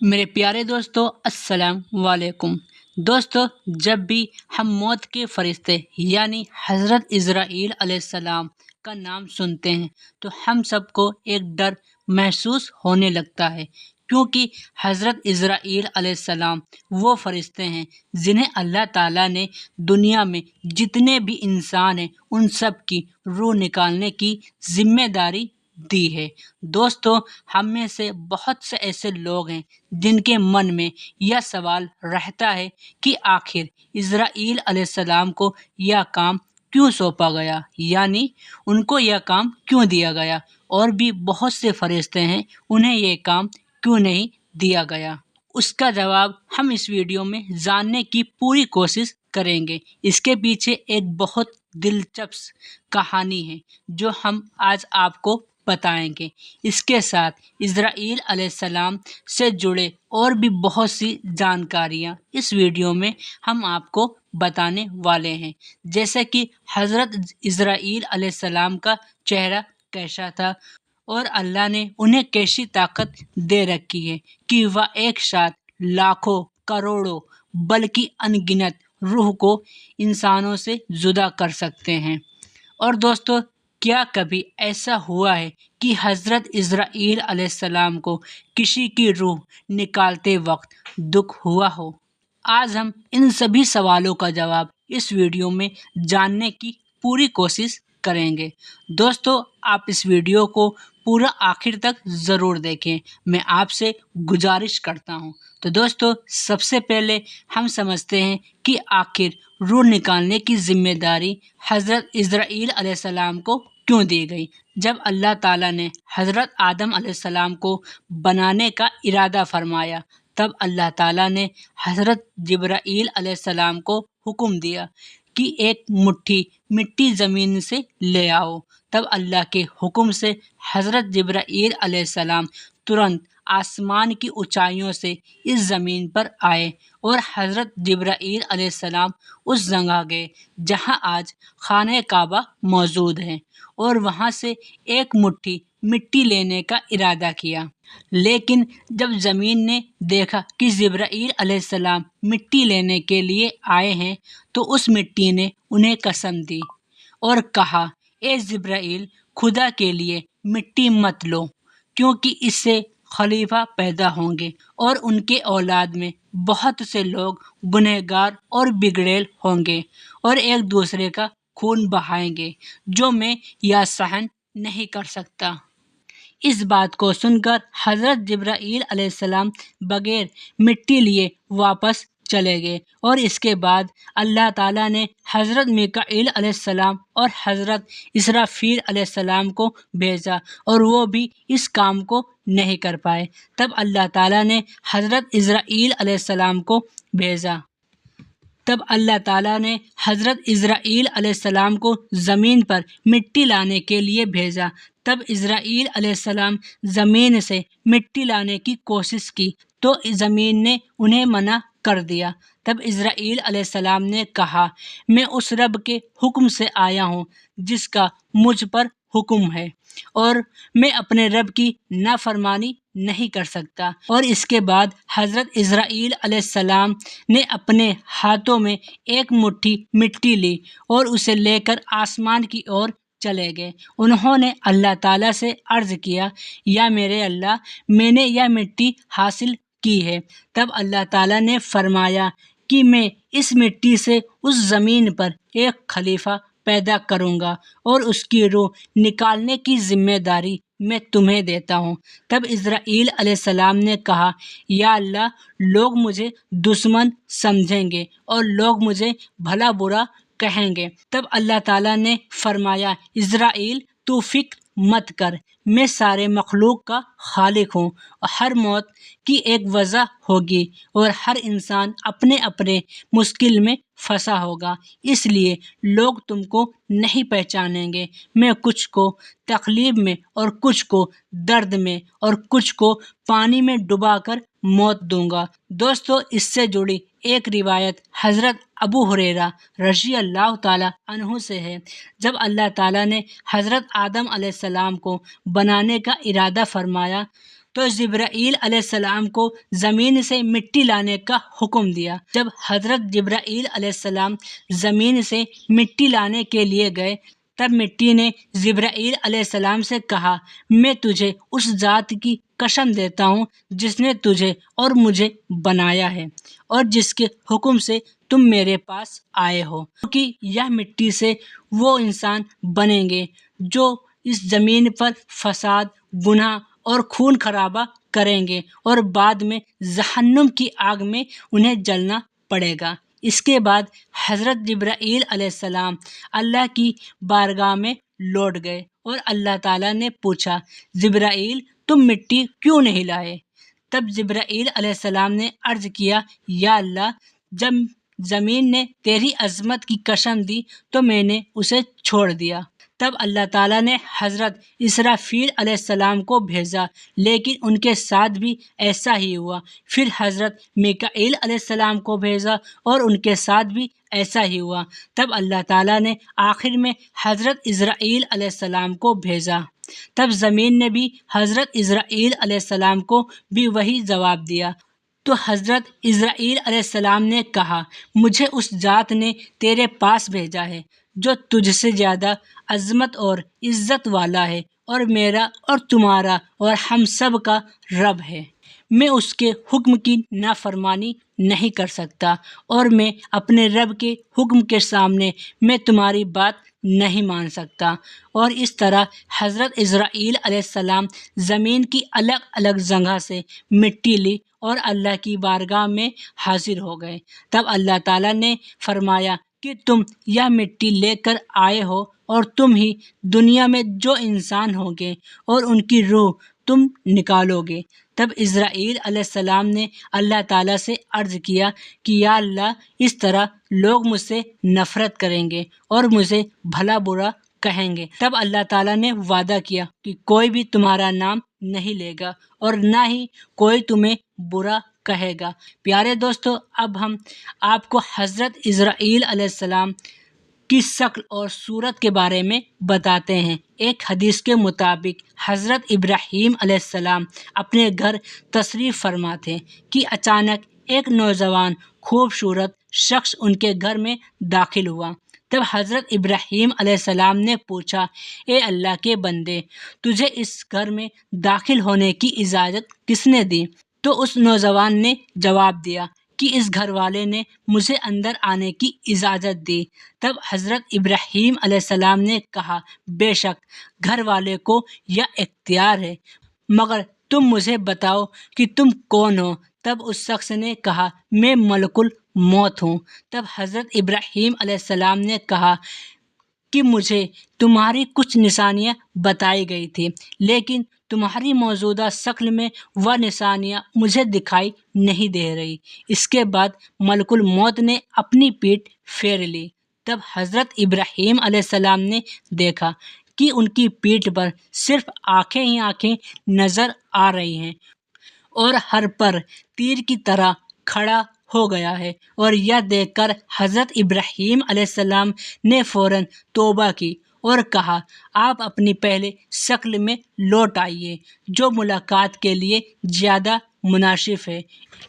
میرے پیارے دوستو، السلام علیکم۔ دوستو، جب بھی ہم موت کے فرشتے یعنی حضرت اسرائیل علیہ السلام کا نام سنتے ہیں تو ہم سب کو ایک ڈر محسوس ہونے لگتا ہے، کیونکہ حضرت اسرائیل علیہ السلام وہ فرشتے ہیں جنہیں اللہ تعالیٰ نے دنیا میں جتنے بھی انسان ہیں ان سب کی روح نکالنے کی ذمہ داری دی ہے۔ دوستو، ہم میں سے بہت سے ایسے لوگ ہیں جن کے من میں یہ سوال رہتا ہے کہ آخر اسرائیل علیہ السلام کو یہ کام کیوں سونپا گیا، یعنی ان کو یہ کام کیوں دیا گیا، اور بھی بہت سے فرشتے ہیں انہیں یہ کام کیوں نہیں دیا گیا۔ اس کا جواب ہم اس ویڈیو میں جاننے کی پوری کوشش کریں گے۔ اس کے پیچھے ایک بہت دلچسپ کہانی ہے جو ہم آج آپ کو بتائیں گے۔ اس کے ساتھ اسرائیل علیہ السلام سے جڑے اور بھی بہت سی جانکاریاں اس ویڈیو میں ہم آپ کو بتانے والے ہیں، جیسے کہ حضرت اسرائیل علیہ السلام کا چہرہ کیسا تھا اور اللہ نے انہیں کیسی طاقت دے رکھی ہے کہ وہ ایک ساتھ لاکھوں کروڑوں بلکہ ان گنت روح کو انسانوں سے جدا کر سکتے ہیں۔ اور دوستو، کیا کبھی ایسا ہوا ہے کہ حضرت اسرائیل علیہ السلام کو کسی کی روح نکالتے وقت دکھ ہوا ہو؟ آج ہم ان سبھی سوالوں کا جواب اس ویڈیو میں جاننے کی پوری کوشش کریں گے۔ دوستو، آپ اس ویڈیو کو پورا آخر تک ضرور دیکھیں، میں آپ سے گزارش کرتا ہوں۔ تو دوستو، سب سے پہلے ہم سمجھتے ہیں کہ آخر روح نکالنے کی ذمہ داری حضرت اسرائیل علیہ السلام کو کیوں دی گئی۔ جب اللہ تعالیٰ نے حضرت آدم علیہ السلام کو بنانے کا ارادہ فرمایا، تب اللہ تعالیٰ نے حضرت جبرائیل علیہ السلام کو حکم دیا کہ ایک مٹھی مٹی زمین سے لے آؤ۔ تب اللہ کے حکم سے حضرت جبرائیل علیہ السلام ترنت آسمان کی اونچائیوں سے اس زمین پر آئے اور حضرت جبرائیل علیہ السلام اس جگہ گئے جہاں آج خانہ کعبہ موجود ہے، اور وہاں سے ایک مٹھی مٹی لینے کا ارادہ کیا۔ لیکن جب زمین نے دیکھا کہ جبرائیل علیہ السلام مٹی لینے کے لیے آئے ہیں تو اس مٹی نے انہیں قسم دی اور کہا، اے جبرائیل، خدا کے لیے مٹی مت لو، کیونکہ اس سے خلیفہ پیدا ہوں گے اور ان کے اولاد میں بہت سے لوگ گنہگار اور بگڑیل ہوں گے اور ایک دوسرے کا خون بہائیں گے، جو میں یہ سہن نہیں کر سکتا۔ اس بات کو سن کر حضرت جبرائیل علیہ السلام بغیر مٹی لیے واپس چلے گئے، اور اس کے بعد اللہ تعالیٰ نے حضرت میکائیل علیہ السلام اور حضرت اسرافیل علیہ السلام کو بھیجا، اور وہ بھی اس کام کو نہیں کر پائے۔ تب اللہ تعالیٰ نے حضرت اسرائیل علیہ السلام کو بھیجا۔ تب اللہ تعالیٰ نے حضرت اسرائیل علیہ السلام کو زمین پر مٹی لانے کے لیے بھیجا۔ تب اسرائیل علیہ السلام زمین سے مٹی لانے کی کوشش کی تو زمین نے انہیں منع کر دیا۔ تب اسرائیل علیہ السلام نے کہا، میں اس رب کے حکم سے آیا ہوں جس کا مجھ پر حکم ہے، اور میں اپنے رب کی نافرمانی نہیں کر سکتا۔ اور اس کے بعد حضرت اسرائیل علیہ السلام نے اپنے ہاتھوں میں ایک مٹھی مٹی لی اور اسے لے کر آسمان کی اور چلے گئے۔ انہوں نے اللہ تعالیٰ سے عرض کیا، یا میرے اللہ، میں نے یہ مٹی حاصل کی ہے۔ تب اللہ تعالیٰ نے فرمایا کہ میں اس مٹی سے اس زمین پر ایک خلیفہ پیدا کروں گا اور اس کی روح نکالنے کی ذمہ داری میں تمہیں دیتا ہوں۔ تب اسرائیل علیہ السلام نے کہا، یا اللہ، لوگ مجھے دشمن سمجھیں گے اور لوگ مجھے بھلا برا کہیں گے۔ تب اللہ تعالیٰ نے فرمایا، اسرائیل، تو فکر مت کر، میں سارے مخلوق کا خالق ہوں۔ ہر موت کی ایک وجہ ہوگی اور ہر انسان اپنے اپنے مشکل میں پھنسا ہوگا، اس لیے لوگ تم کو نہیں پہچانیں گے۔ میں کچھ کو تکلیف میں اور کچھ کو درد میں اور کچھ کو پانی میں ڈبا کر موت دوں گا۔ دوستو، اس سے جڑی ایک روایت حضرت ابو ہریرہ رضی اللہ تعالیٰ عنہ سے ہے۔ جب اللہ تعالیٰ نے حضرت آدم علیہ السلام کو بنانے کا ارادہ فرمایا تو جبرائیل علیہ السلام کو زمین سے مٹی لانے کا حکم دیا۔ جب حضرت جبرائیل علیہ السلام زمین سے مٹی لانے کے لیے گئے تب مٹی نے جبرائیل علیہ السلام سے کہا، میں تجھے اس ذات کی قسم دیتا ہوں جس نے تجھے اور مجھے بنایا ہے اور جس کے حکم سے تم میرے پاس آئے ہو، کیونکہ یہ مٹی سے وہ انسان بنیں گے جو اس زمین پر فساد، گناہ اور خون خرابہ کریں گے اور بعد میں جہنم کی آگ میں انہیں جلنا پڑے گا۔ اس کے بعد حضرت جبرائیل علیہ السلام اللہ کی بارگاہ میں لوٹ گئے اور اللہ تعالیٰ نے پوچھا، جبرائیل تم مٹی کیوں نہیں لائے؟ تب جبرائیل علیہ السلام نے عرض کیا، یا اللہ، جب زمین نے تیری عظمت کی قسم دی تو میں نے اسے چھوڑ دیا۔ تب اللہ تعالیٰ نے حضرت اسرافیل علیہ السلام کو بھیجا، لیکن ان کے ساتھ بھی ایسا ہی ہوا۔ پھر حضرت میکائیل علیہ السلام کو بھیجا اور ان کے ساتھ بھی ایسا ہی ہوا۔ تب اللہ تعالیٰ نے آخر میں حضرت اسرائیل علیہ السلام کو بھیجا۔ تب زمین نے بھی حضرت اسرائیل علیہ السلام کو بھی وہی جواب دیا۔ تو حضرت اسرائیل علیہ السلام نے کہا، مجھے اس ذات نے تیرے پاس بھیجا ہے جو تجھ سے زیادہ عظمت اور عزت والا ہے اور میرا اور تمہارا اور ہم سب کا رب ہے۔ میں اس کے حکم کی نافرمانی نہیں کر سکتا اور میں اپنے رب کے حکم کے سامنے میں تمہاری بات نہیں مان سکتا۔ اور اس طرح حضرت اسرائیل علیہ السلام زمین کی الگ الگ جگہ سے مٹی لی اور اللہ کی بارگاہ میں حاضر ہو گئے۔ تب اللہ تعالیٰ نے فرمایا کہ تم یہ مٹی لے کر آئے ہو اور تم ہی دنیا میں جو انسان ہوں گے اور ان کی روح تم نکالو گے۔ تب اسرائیل علیہ السلام نے اللہ تعالیٰ سے عرض کیا کہ یا اللہ، اس طرح لوگ مجھ سے نفرت کریں گے اور مجھے بھلا برا کہیں گے۔ تب اللہ تعالیٰ نے وعدہ کیا کہ کوئی بھی تمہارا نام نہیں لے گا اور نہ ہی کوئی تمہیں برا کہے گا۔ پیارے دوستو، اب ہم آپ کو حضرت اسرائیل علیہ السلام کی شکل اور صورت کے بارے میں بتاتے ہیں۔ ایک حدیث کے مطابق حضرت ابراہیم علیہ السلام اپنے گھر تشریف فرما تھے کہ اچانک ایک نوجوان خوبصورت شخص ان کے گھر میں داخل ہوا۔ تب حضرت ابراہیم علیہ السلام نے پوچھا، اے اللہ کے بندے، تجھے اس گھر میں داخل ہونے کی اجازت کس نے دی؟ تو اس نوجوان نے جواب دیا کہ اس گھر والے نے مجھے اندر آنے کی اجازت دی۔ تب حضرت ابراہیم علیہ السلام نے کہا، بے شک گھر والے کو یہ اختیار ہے، مگر تم مجھے بتاؤ کہ تم کون ہو؟ تب اس شخص نے کہا، میں ملک الموت ہوں۔ تب حضرت ابراہیم علیہ السلام نے کہا کہ مجھے تمہاری کچھ نشانیاں بتائی گئی تھی، لیکن تمہاری موجودہ شکل میں وہ نشانیاں مجھے دکھائی نہیں دے رہی۔ اس کے بعد ملک الموت نے اپنی پیٹھ پھیر لی۔ تب حضرت ابراہیم علیہ السلام نے دیکھا کہ ان کی پیٹھ پر صرف آنکھیں ہی آنکھیں نظر آ رہی ہیں اور ہر پر تیر کی طرح کھڑا ہو گیا ہے۔ اور یہ دیکھ کر حضرت ابراہیم علیہ السلام نے فوراً توبہ کی اور کہا، آپ اپنی پہلے شکل میں لوٹ آئیے جو ملاقات کے لیے زیادہ مناسب ہے۔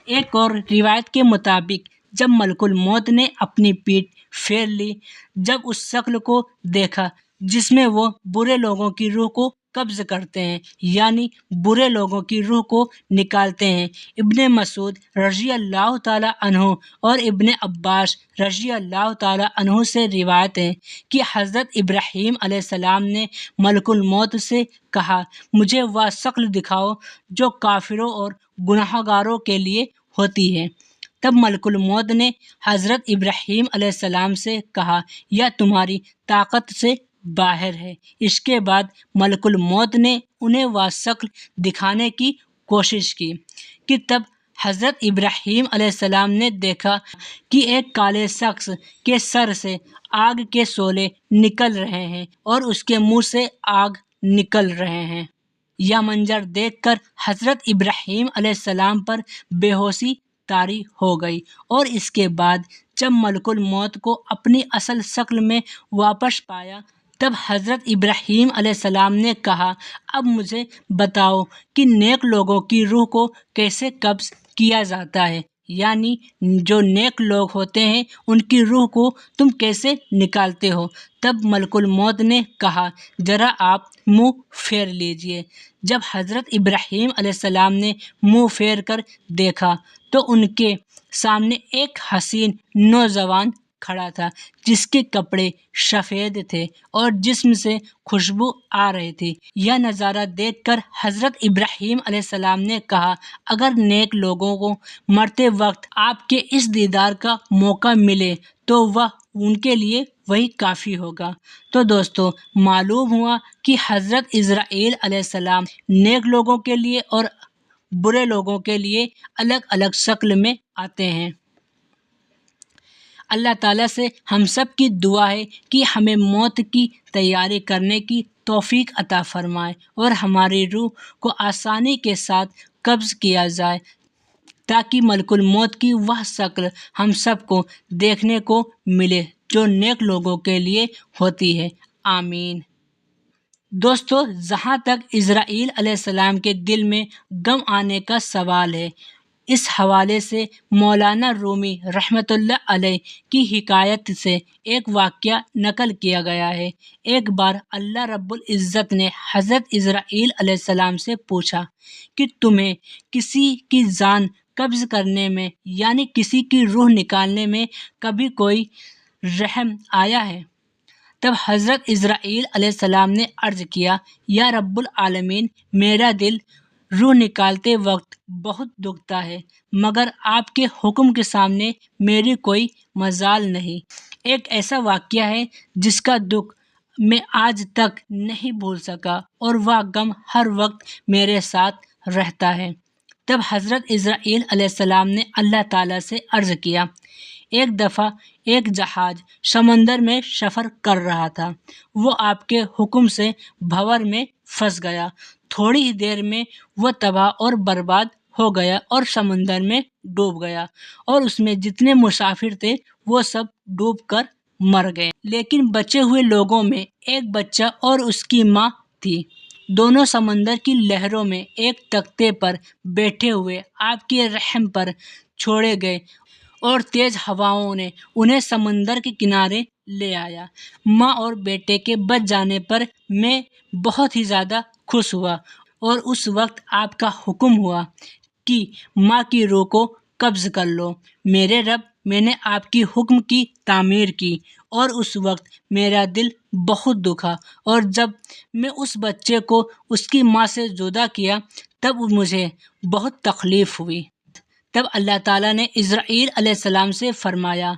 ایک اور روایت کے مطابق جب ملک الموت نے اپنی پیٹھ پھیر لی، جب اس شکل کو دیکھا جس میں وہ برے لوگوں کی روح کو قبض کرتے ہیں، یعنی برے لوگوں کی روح کو نکالتے ہیں۔ ابن مسعود رضی اللہ تعالیٰ عنہ اور ابن عباس رضی اللہ تعالیٰ عنہ سے روایت ہے کہ حضرت ابراہیم علیہ السلام نے ملک الموت سے کہا، مجھے وہ شکل دکھاؤ جو کافروں اور گناہ گاروں کے لیے ہوتی ہے۔ تب ملک الموت نے حضرت ابراہیم علیہ السلام سے کہا، یہ تمہاری طاقت سے باہر ہے۔ اس کے بعد ملک الموت نے انہیں وہ شکل دکھانے کی کوشش کی کہ تب حضرت ابراہیم علیہ السلام نے دیکھا کہ ایک کالے شخص کے سر سے آگ کے شعلے نکل رہے ہیں اور اس کے منہ سے آگ نکل رہے ہیں۔ یہ منظر دیکھ کر حضرت ابراہیم علیہ السلام پر بے ہوشی طاری ہو گئی، اور اس کے بعد جب ملک الموت کو اپنی اصل شکل میں واپس پایا تب حضرت ابراہیم علیہ السلام نے کہا، اب مجھے بتاؤ کہ نیک لوگوں کی روح کو کیسے قبض کیا جاتا ہے، یعنی جو نیک لوگ ہوتے ہیں ان کی روح کو تم کیسے نکالتے ہو؟ تب ملک الموت نے کہا، ذرا آپ منہ پھیر لیجئے۔ جب حضرت ابراہیم علیہ السلام نے منہ پھیر کر دیکھا تو ان کے سامنے ایک حسین نوجوان کھڑا تھا جس کے کپڑے سفید تھے اور جسم سے خوشبو آ رہی تھی۔ یہ نظارہ دیکھ کر حضرت ابراہیم علیہ السلام نے کہا، اگر نیک لوگوں کو مرتے وقت آپ کے اس دیدار کا موقع ملے تو وہ ان کے لیے وہی کافی ہوگا۔ تو دوستو، معلوم ہوا کہ حضرت اسرائیل علیہ السلام نیک لوگوں کے لیے اور برے لوگوں کے لیے الگ الگ شکل میں آتے ہیں۔ اللہ تعالیٰ سے ہم سب کی دعا ہے کہ ہمیں موت کی تیاری کرنے کی توفیق عطا فرمائے اور ہماری روح کو آسانی کے ساتھ قبض کیا جائے تاکہ ملک الموت کی وہ شکل ہم سب کو دیکھنے کو ملے جو نیک لوگوں کے لیے ہوتی ہے۔ آمین۔ دوستو، جہاں تک اسرائیل علیہ السلام کے دل میں غم آنے کا سوال ہے، اس حوالے سے مولانا رومی رحمۃ اللہ علیہ کی حکایت سے ایک واقعہ نقل کیا گیا ہے۔ ایک بار اللہ رب العزت نے حضرت اسرائیل علیہ السلام سے پوچھا کہ تمہیں کسی کی جان قبض کرنے میں یعنی کسی کی روح نکالنے میں کبھی کوئی رحم آیا ہے؟ تب حضرت اسرائیل علیہ السلام نے عرض کیا، یا رب العالمین، میرا دل روح نکالتے وقت بہت دکھتا ہے، مگر آپ کے حکم کے سامنے میری کوئی مجال نہیں۔ ایک ایسا واقعہ ہے جس کا دکھ میں آج تک نہیں بھول سکا اور وہ غم ہر وقت میرے ساتھ رہتا ہے۔ تب حضرت اسرائیل علیہ السلام نے اللہ تعالیٰ سے عرض کیا، ایک دفعہ ایک جہاز سمندر میں سفر کر رہا تھا، وہ آپ کے حکم سے بھنور میں پھنس گیا۔ تھوڑی ہی دیر میں وہ تباہ اور برباد ہو گیا اور سمندر میں ڈوب گیا، اور اس میں جتنے مسافر تھے وہ سب ڈوب کر مر گئے، لیکن بچے ہوئے لوگوں میں ایک بچہ اور اس کی ماں تھی۔ دونوں سمندر کی لہروں میں ایک تختے پر بیٹھے ہوئے آپ کے رحم پر چھوڑے گئے اور تیز ہواؤں نے انہیں سمندر کے کنارے لے آیا۔ ماں اور بیٹے کے بچ جانے پر میں بہت ہی زیادہ خوش ہوا، اور اس وقت آپ کا حکم ہوا کہ ماں کی روح کو قبض کر لو۔ میرے رب، میں نے آپ کی حکم کی تعمیر کی، اور اس وقت میرا دل بہت دکھا، اور جب میں اس بچے کو اس کی ماں سے جدا کیا تب مجھے بہت تکلیف ہوئی۔ تب اللہ تعالیٰ نے اسرائیل علیہ السلام سے فرمایا،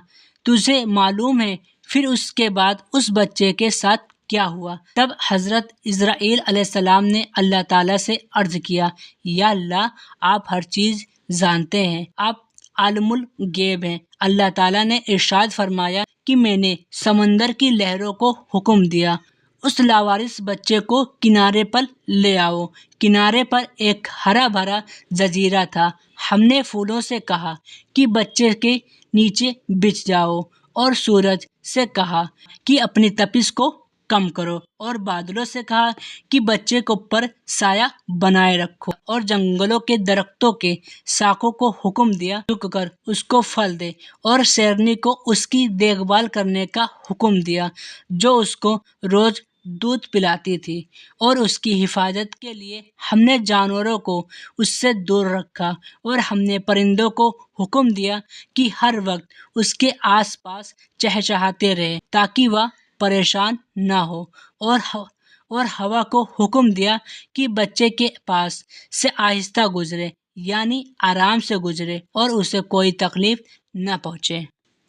تجھے معلوم ہے پھر اس کے بعد اس بچے کے ساتھ کیا ہوا؟ تب حضرت اسرائیل علیہ السلام نے اللہ تعالیٰ سے عرض کیا، یا اللہ، آپ ہر چیز جانتے ہیں، آپ عالم الغیب ہیں۔ اللہ تعالیٰ نے ارشاد فرمایا کہ میں نے سمندر کی لہروں کو حکم دیا، اس لاوارث بچے کو کنارے پر لے آؤ۔ کنارے پر ایک ہرا بھرا جزیرہ تھا۔ ہم نے پھولوں سے کہا کہ بچے کے نیچے بچھ جاؤ، اور سورج سے کہا کہ اپنی تپش کو کم کرو، اور بادلوں سے کہا کہ بچے کو پر سایہ بنائے رکھو، اور جنگلوں کے درختوں کے شاخوں کو حکم دیا جھک کر اس کو پھل دے، اور شیرنی کو اس کی دیکھ بھال کرنے کا حکم دیا جو اس کو روز دودھ پلاتی تھی، اور اس کی حفاظت کے لیے ہم نے جانوروں کو اس سے دور رکھا، اور ہم نے پرندوں کو حکم دیا کہ ہر وقت اس کے آس پاس چہچہاتے رہے تاکہ وہ پریشان نہ ہو، اور ہوا کو حکم دیا کہ بچے کے پاس سے آہستہ گزرے، یعنی آرام سے گزرے، اور اسے کوئی تکلیف نہ پہنچے۔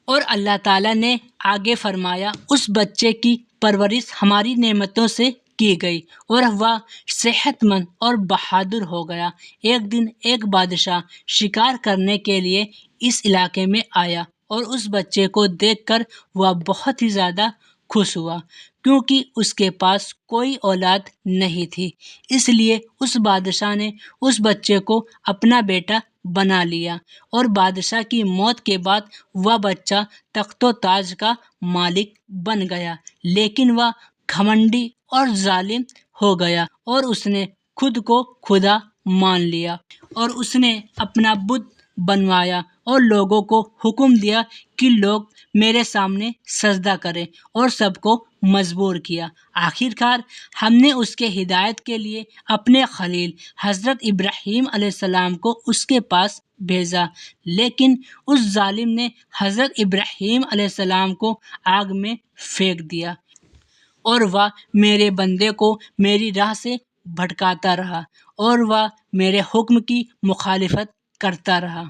اور اللہ تعالیٰ نے آگے فرمایا، اس بچے کی پرورش ہماری نعمتوں سے کی گئی، اور وہ صحت مند اور بہادر ہو گیا۔ ایک دن ایک بادشاہ شکار کرنے کے لیے اس علاقے میں آیا، اور اس بچے کو دیکھ کر وہ بہت ہی زیادہ خوش ہوا، کیونکہ اس کے پاس کوئی اولاد نہیں تھی۔ اس لیے اس بادشاہ نے اس بچے کو اپنا بیٹا بنا لیا، اور بادشاہ کی موت کے بعد وہ بچہ تخت و تاج کا مالک بن گیا، لیکن وہ گھمنڈی اور ظالم ہو گیا اور اس نے خود کو خدا مان لیا اور اس نے اپنا بت بنوایا اور لوگوں کو حکم دیا کہ لوگ میرے سامنے سجدہ کریں اور سب کو مجبور کیا۔ آخر کار ہم نے اس کے ہدایت کے لیے اپنے خلیل حضرت ابراہیم علیہ السلام کو اس کے پاس بھیجا، لیکن اس ظالم نے حضرت ابراہیم علیہ السلام کو آگ میں پھینک دیا اور وہ میرے بندے کو میری راہ سے بھٹکاتا رہا اور وہ میرے حکم کی مخالفت کرتا رہا۔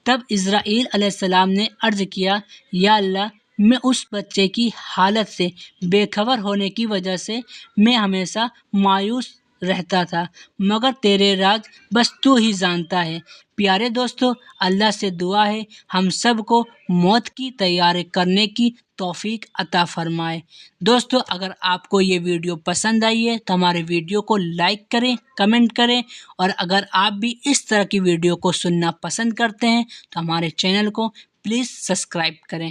تب اسرائیل علیہ السلام نے عرض کیا، یا اللہ، میں اس بچے کی حالت سے بے خبر ہونے کی وجہ سے میں ہمیشہ مایوس رہتا تھا، مگر تیرے راز بس تو ہی جانتا ہے۔ پیارے دوستو، اللہ سے دعا ہے ہم سب کو موت کی تیاری کرنے کی توفیق عطا فرمائے۔ دوستو، اگر آپ کو یہ ویڈیو پسند آئی ہے تو ہمارے ویڈیو کو لائک کریں، کمنٹ کریں، اور اگر آپ بھی اس طرح کی ویڈیو کو سننا پسند کرتے ہیں تو ہمارے چینل کو پلیز سبسکرائب کریں۔